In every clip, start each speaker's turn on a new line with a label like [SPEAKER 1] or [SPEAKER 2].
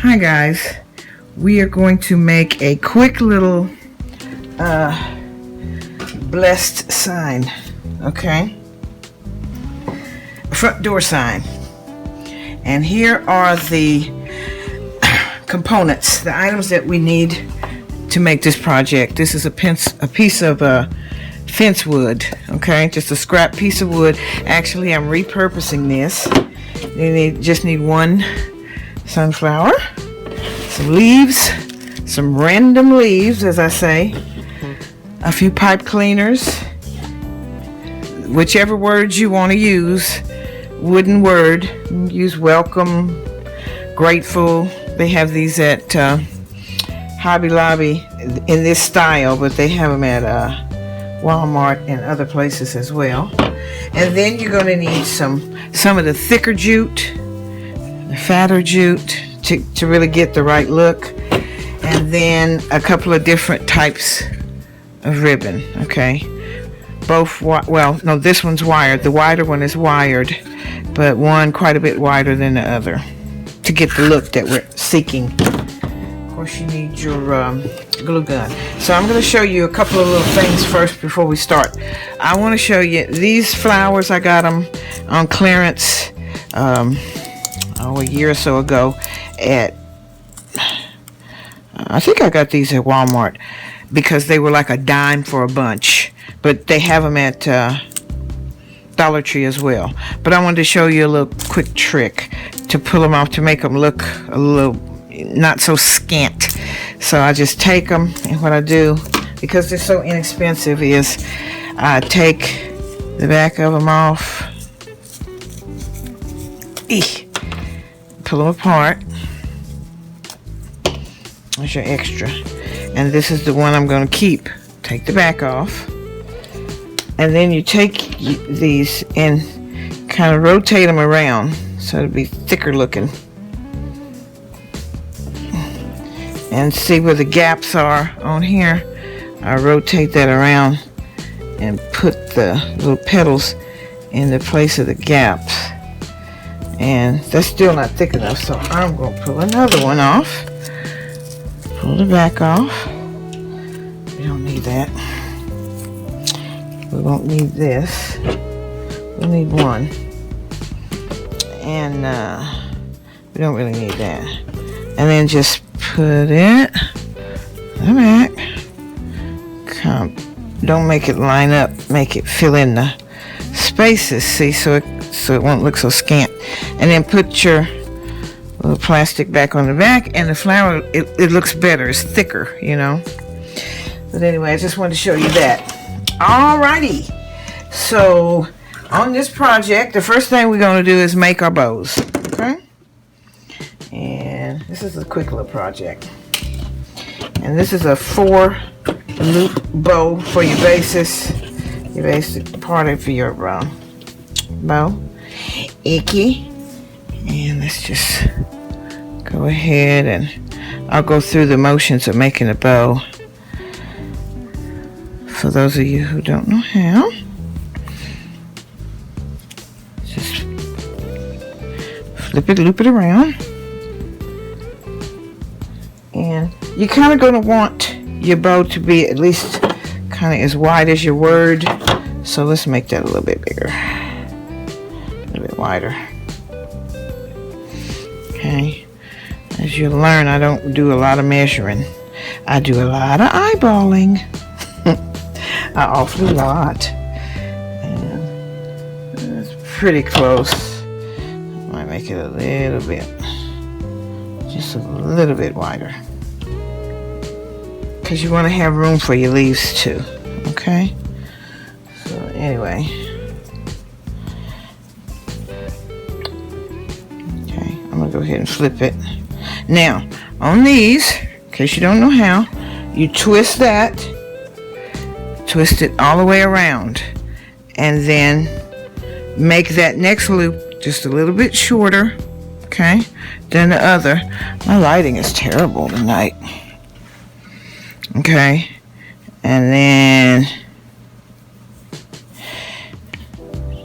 [SPEAKER 1] Hi guys, we are going to make a quick little blessed sign, okay? Front door sign. And here are the components, the items that we need to make this project. This is a piece of fence wood, okay? Just a scrap piece of wood. Actually, I'm repurposing this. You just need one sunflower, some leaves, some random leaves, as I say, a few pipe cleaners, whichever words you want to use, wooden word, use welcome, grateful. They have these at Hobby Lobby in this style, but they have them at Walmart and other places as well. And then you're going to need some of the thicker jute, the fatter jute to really get the right look, and then a couple of different types of ribbon, okay? Both, well, no, this one's wired. The wider one is wired, but one quite a bit wider than the other to get the look that we're seeking. Of course, you need your glue gun. So I'm going to show you a couple of little things first before we start. I want to show you these flowers. I got them on clearance a year or so ago at, I think I got these at Walmart because they were like a dime for a bunch, but they have them at Dollar Tree as well. But I wanted to show you a little quick trick to pull them off, to make them look a little not so scant. So I just take them, and what I do, because they're so inexpensive, is I take the back of them off, pull them apart. There's your extra, and this is the one I'm going to keep. Take the back off, and then you take these and kind of rotate them around so it'll be thicker looking, and see where the gaps are on here. I rotate that around and put the little petals in the place of the gaps, and that's still not thick enough, so I'm going to pull another one off. Pull the back off. We don't need that. We won't need this. We'll need one. And we don't really need that. And then just put it in the back. Don't make it line up. Make it fill in the spaces. See, so it won't look so scant. And then put your little plastic back on the back, and the flower, it looks better. It's thicker, you know. But anyway, I just wanted to show you that. Alrighty. So on this project, the first thing we're going to do is make our bows. Okay. And this is a quick little project. And this is a 4-loop bow for your basis. Your basic part of your bow. Icky. And let's just go ahead, and I'll go through the motions of making a bow for those of you who don't know how. Just flip it, loop it around, and you're kind of going to want your bow to be at least kind of as wide as your word. So let's make that a little bit bigger, a little bit wider. Okay, as you learn, I don't do a lot of measuring. I do a lot of eyeballing. An awful lot. And it's pretty close. I might make it a little bit, just a little bit wider, because you want to have room for your leaves too. Okay. So anyway. I'm going to go ahead and flip it. Now, on these, in case you don't know how, you twist that, twist it all the way around, and then make that next loop just a little bit shorter, okay, than the other. My lighting is terrible tonight. Okay, and then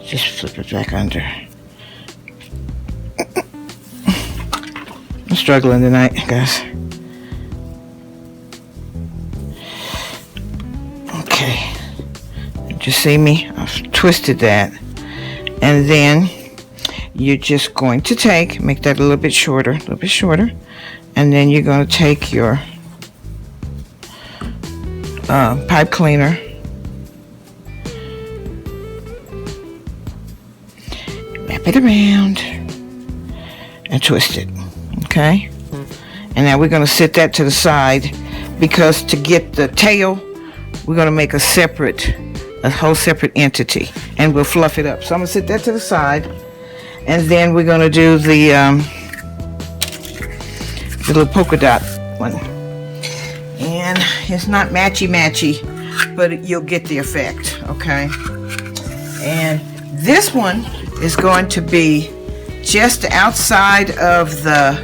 [SPEAKER 1] just flip it back under. struggling tonight, guys. Okay. Did you see me? I've twisted that. And then you're just going to make that a little bit shorter. And then you're going to take your pipe cleaner. Wrap it around and twist it. Okay? And now we're going to set that to the side, because to get the tail, we're going to make a whole separate entity, and we'll fluff it up. So I'm going to set that to the side, and then we're going to do the little polka dot one. And it's not matchy, but you'll get the effect, okay? And this one is going to be just outside of the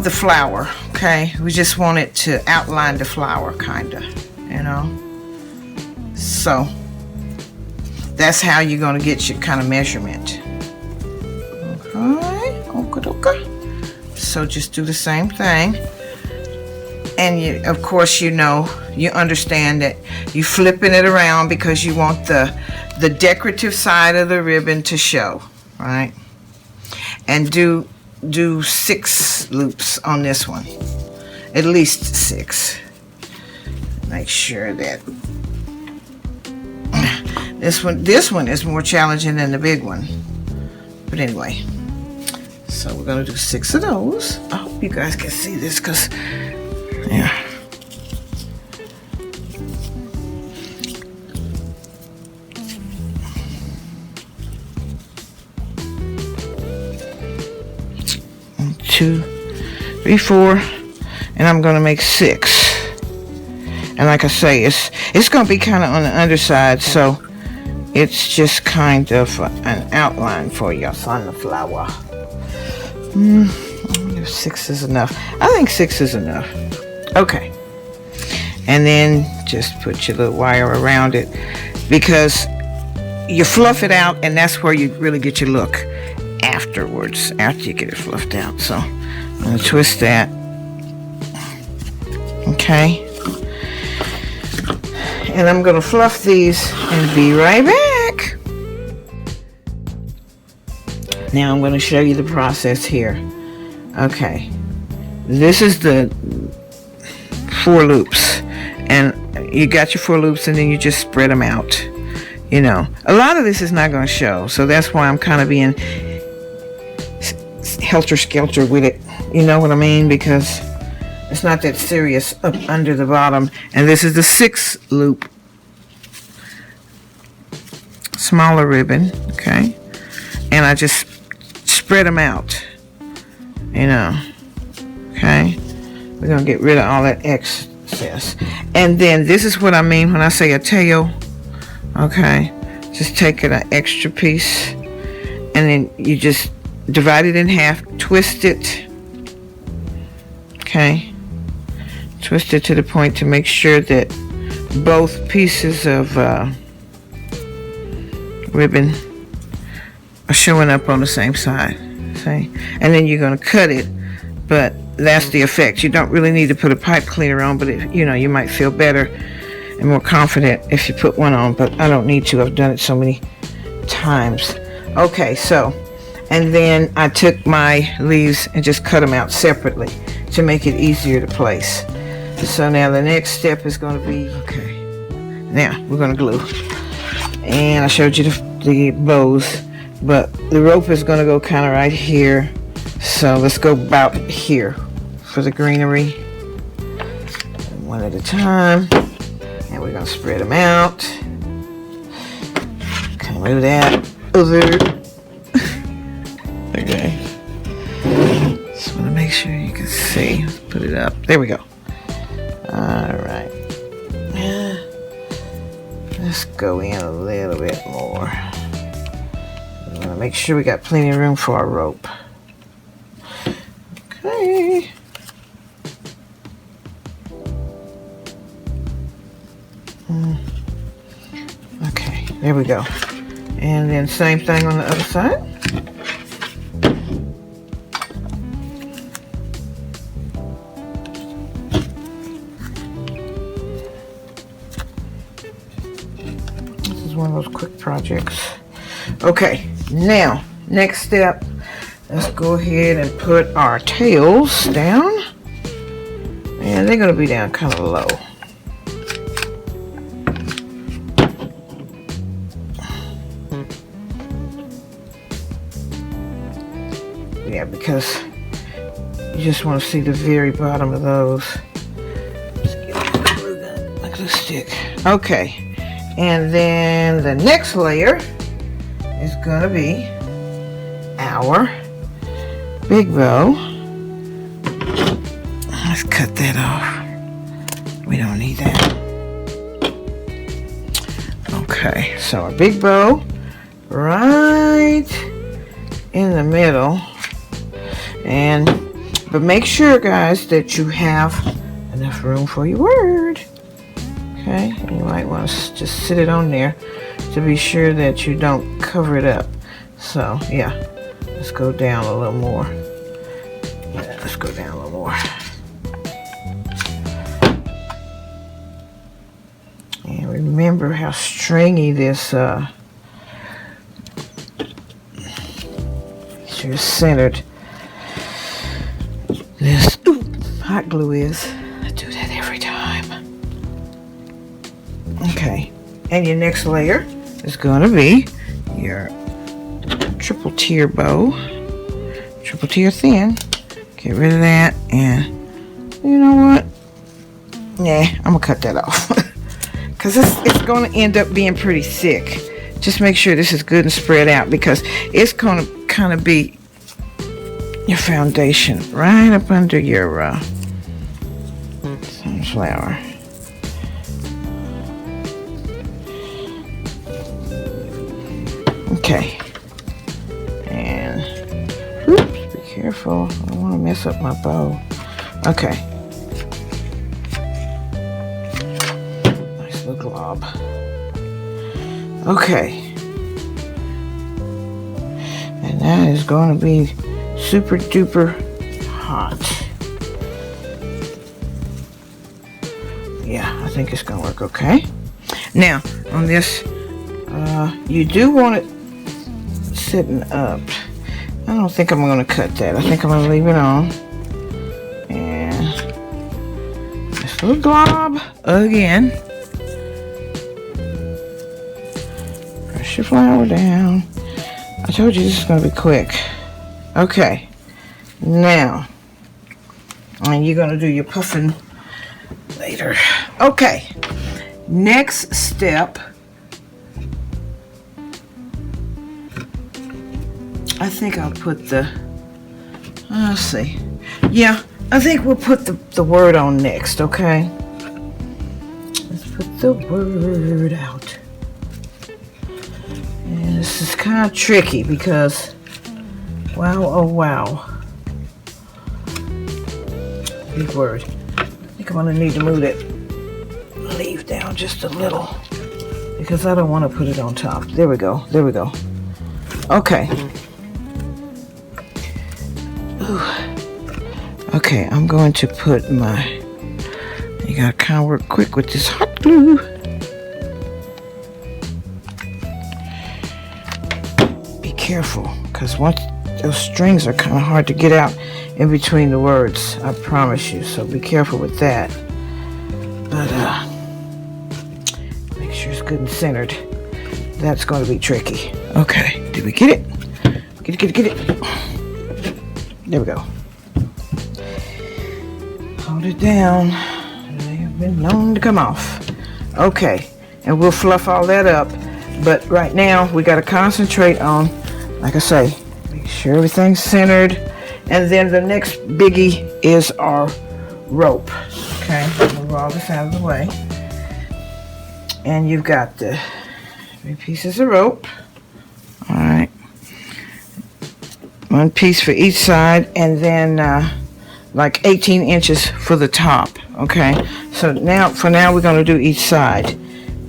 [SPEAKER 1] flower, okay? We just want it to outline the flower, kind of, you know? So that's how you're going to get your kind of measurement. Okay. So just do the same thing. And of course, you understand that you're flipping it around because you want the decorative side of the ribbon to show, right? And do 6 loops on this one, at least 6. Make sure that this one is more challenging than the big one. But anyway, so we're gonna do 6 of those. I hope you guys can see this, because yeah. One, 2, 3, 4, and I'm gonna make 6. And like I say, it's gonna be kind of on the underside, so it's just kind of an outline for your sunflower. If 6 is enough. I think 6 is enough. Okay. And then just put your little wire around it, because you fluff it out, and that's where you really get your look afterwards, after you get it fluffed out. So I'm going to twist that. Okay. And I'm going to fluff these and be right back. Now I'm going to show you the process here. Okay. This is the 4 loops, and you got your 4 loops, and then you just spread them out. A lot of this is not going to show, so that's why I'm kind of being helter-skelter with it. You know what I mean? Because it's not that serious up under the bottom. And this is the 6th loop, smaller ribbon. Okay, and I just spread them out. Okay, we're gonna get rid of all that excess. And then this is what I mean when I say a tail. Okay, just take an extra piece, and then you just divide it in half, twist it. Okay, twist it to the point to make sure that both pieces of ribbon are showing up on the same side. See? And then you're going to cut it, but that's the effect. You don't really need to put a pipe cleaner on, but you might feel better and more confident if you put one on, but I don't need to. I've done it so many times. Okay, so, and then I took my leaves and just cut them out separately to make it easier to place. So now the next step is going to be, okay, now we're going to glue. And I showed you the bows, but the rope is going to go kind of right here. So let's go about here for the greenery. One at a time. And we're going to spread them out. Okay, move that over. Okay. Just want to make sure you can see. Let's put it up. There we go. Alright. Let's go in a little bit more. We want to make sure we got plenty of room for our rope. Okay. Okay, there we go. And then same thing on the other side. is one of those quick projects. Okay, now, next step, let's go ahead and put our tails down. And they're gonna be down kind of low. Yeah, because you just want to see the very bottom of those. Let's get a glue gun, like a stick. Okay, and then the next layer is gonna be our big bow. Let's cut that off. We don't need that. Okay, so our big bow right in the middle. But make sure, guys, that you have enough room for your word. Okay, and you might want to just sit it on there to be sure that you don't cover it up. So yeah, let's go down a little more. Yeah, let's go down a little more. And remember how stringy this sure centered this hot glue is. I do that every time. Okay, and your next layer is going to be your triple tier bow, triple tier thin. Get rid of that, and you know what? Nah, I'm gonna cut that off because it's going to end up being pretty thick. Just make sure this is good and spread out because it's going to kind of be your foundation right up under your sunflower. Okay, and oops, be careful, I don't want to mess up my bow. Okay, nice little glob. Okay, and that is going to be super duper hot. Yeah, I think it's gonna work okay. Now on this, you do want it sitting up. I don't think I'm gonna cut that. I think I'm gonna leave it on. And this little glob again. Press your flour down. I told you this is gonna be quick. Okay, now, and you're gonna do your puffing later. Okay, next step, I think I'll put the, let's see, yeah, I think we'll put the word on next, okay? Let's put the word out. And this is kind of tricky because wow, oh wow. Big word. I think I'm gonna need to move that leaf down just a little because I don't want to put it on top. There we go, there we go. Okay. Ooh. Okay, I'm going to put my, you gotta kind of work quick with this hot glue. Be careful, because once those strings are kind of hard to get out in between the words, I promise you, so be careful with that. But make sure it's good and centered. That's going to be tricky. Okay, did we get it? Get it. There we go. Hold it down. They have been known to come off. Okay, and we'll fluff all that up. But right now, we got to concentrate on, like I say, make sure everything's centered. And then the next biggie is our rope. Okay, move all this out of the way. And you've got the 3 pieces of rope. All right. 1 piece for each side, and then like 18 inches for the top. Okay, so for now we're going to do each side,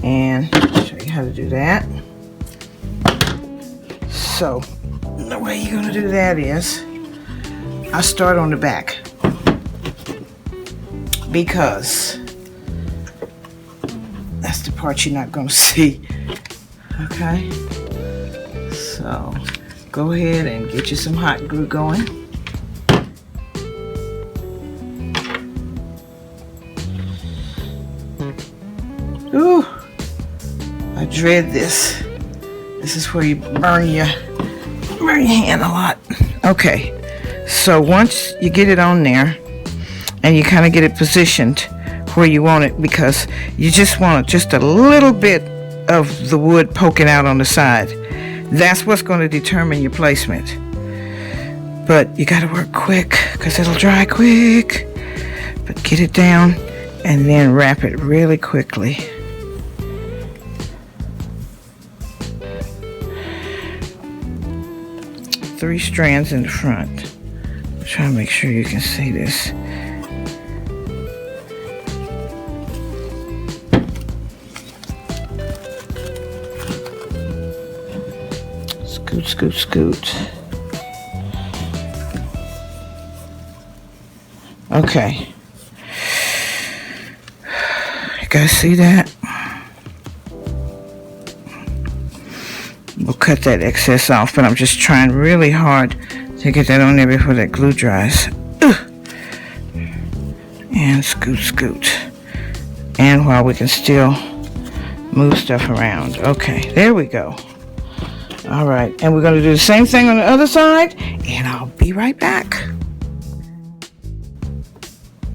[SPEAKER 1] and I'll show you how to do that. So the way you're going to do that is I start on the back because that's the part you're not going to see. Okay, so go ahead and get you some hot glue going. Ooh, I dread this. This is where you burn your hand a lot. Okay, so once you get it on there and you kind of get it positioned where you want it, because you just want just a little bit of the wood poking out on the side. That's what's going to determine your placement. But you got to work quick because it'll dry quick. But get it down and then wrap it really quickly. Three strands in the front. Try to make sure you can see this. Scoot, scoot, scoot. Okay. You guys see that? We'll cut that excess off, but I'm just trying really hard to get that on there before that glue dries. And scoot, scoot. And while we can still move stuff around. Okay, there we go. All right, and we're going to do the same thing on the other side, and I'll be right back.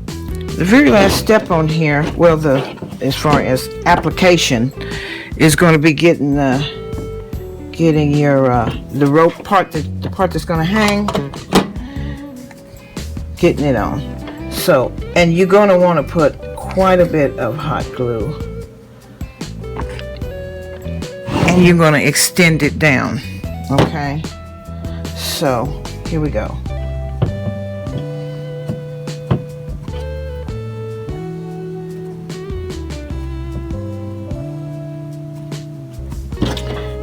[SPEAKER 1] The very last step on here, well, as far as application, is going to be getting your the rope part, the part that's going to hang, getting it on. So, and you're going to want to put quite a bit of hot glue, and you're going to extend it down. Okay, so here we go.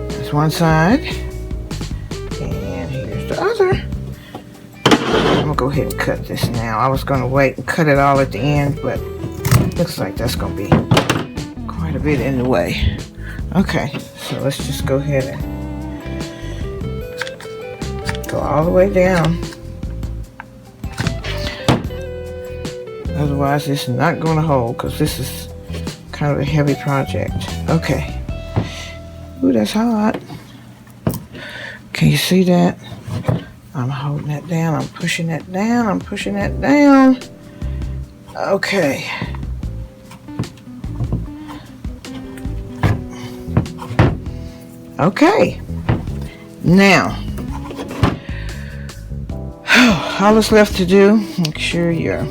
[SPEAKER 1] There's one side, and here's the other. I'm gonna go ahead and cut this now. I was gonna wait and cut it all at the end, but looks like that's gonna be quite a bit in the way. Okay, so let's just go ahead and go all the way down. Otherwise, it's not going to hold because this is kind of a heavy project. Okay. Ooh, that's hot. Can you see that? I'm holding that down. I'm pushing that down. I'm pushing that down. Okay. Okay. Now, all that's left to do, make sure your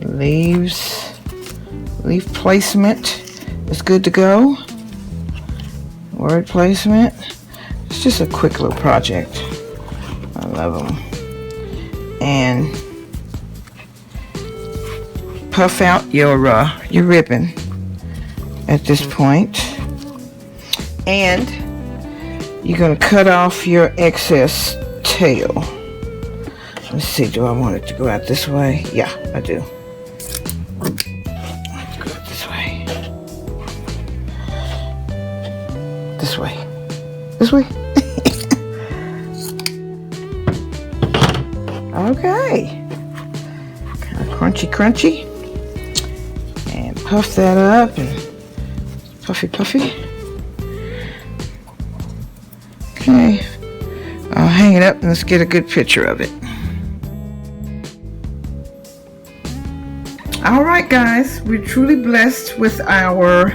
[SPEAKER 1] leaf placement is good to go. Word placement. It's just a quick little project. I love them. And puff out your ribbon at this point. And you're going to cut off your excess tail. Let's see, do I want it to go out this way? Yeah, I do. Let's go out this way. This way. This way. Okay. Kind of crunchy, crunchy. And puff that up and puffy, puffy. Okay. I'll hang it up and let's get a good picture of it. Alright guys, we're truly blessed with our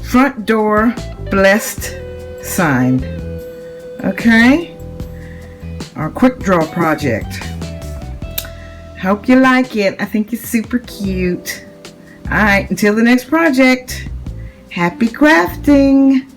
[SPEAKER 1] front door blessed sign. Okay? Our quick draw project. Hope you like it. I think it's super cute. Alright, until the next project, happy crafting!